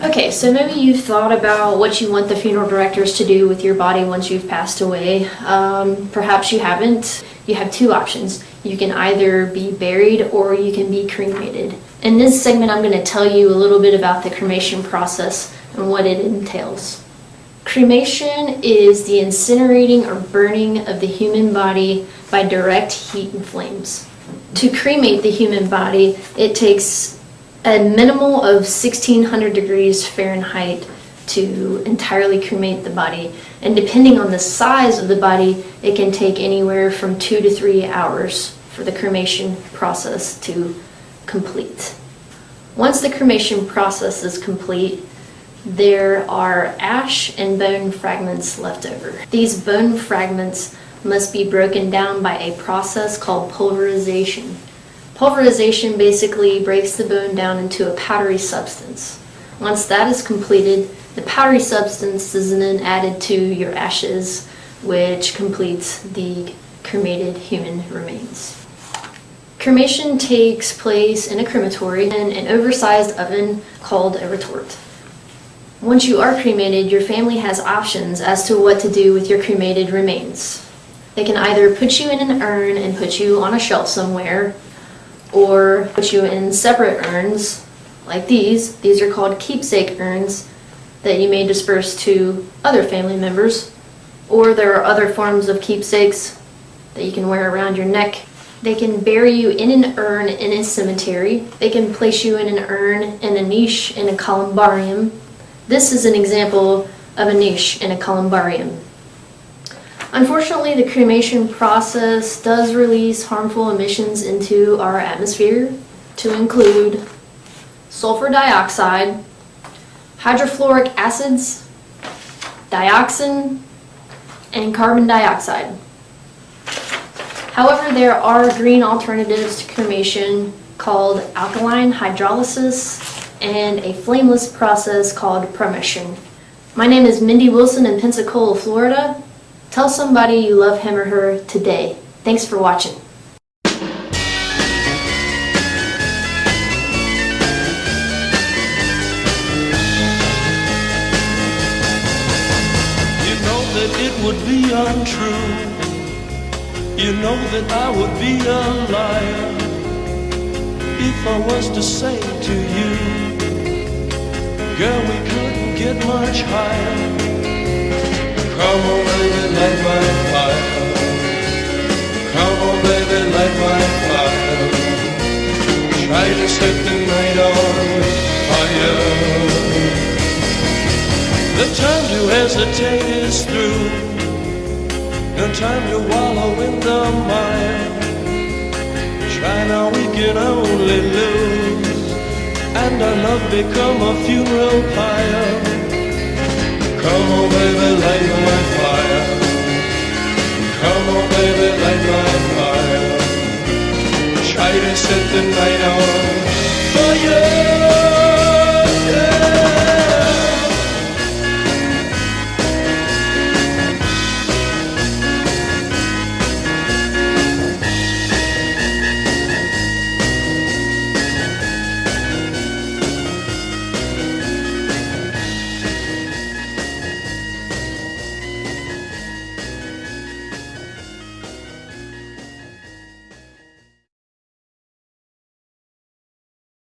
Okay, so maybe you've thought about what you want the funeral directors to do with your body once you've passed away. Perhaps you haven't. You have two options. You can either be buried or you can be cremated. In this segment, I'm going to tell you a little bit about the cremation process and what it entails. Cremation is the incinerating or burning of the human body by direct heat and flames. To cremate the human body, it takes a minimal of 1600 degrees Fahrenheit to entirely cremate the body. And depending on the size of the body, it can take anywhere from 2 to 3 hours for the cremation process to complete. Once the cremation process is complete, there are ash and bone fragments left over. These bone fragments must be broken down by a process called pulverization. Pulverization basically breaks the bone down into a powdery substance. Once that is completed, the powdery substance is then added to your ashes, which completes the cremated human remains. Cremation takes place in a crematory in an oversized oven called a retort. Once you are cremated, your family has options as to what to do with your cremated remains. They can either put you in an urn and put you on a shelf somewhere, or put you in separate urns like these. These are called keepsake urns that you may disperse to other family members. Or there are other forms of keepsakes that you can wear around your neck. They can bury you in an urn in a cemetery. They can place you in an urn in a niche in a columbarium. This is an example of a niche in a columbarium. Unfortunately, the cremation process does release harmful emissions into our atmosphere, to include sulfur dioxide, hydrofluoric acids, dioxin, and carbon dioxide. However, there are green alternatives to cremation called alkaline hydrolysis and a flameless process called cremation. My name is Mindy Wilson in Pensacola, Florida. Tell somebody you love him or her today. Thanks for watching. You know that it would be untrue. You know that I would be a liar if I was to say to you, girl, we couldn't get much higher. Come on, baby, light my fire. Come on, baby, light my fire. Try to set the night on fire. The time to hesitate is through. No time to wallow in the mire. Try now, we can only lose, and our love become a funeral pyre. Come on, baby, light my fire. Come on, baby, light my fire. Try to set the night on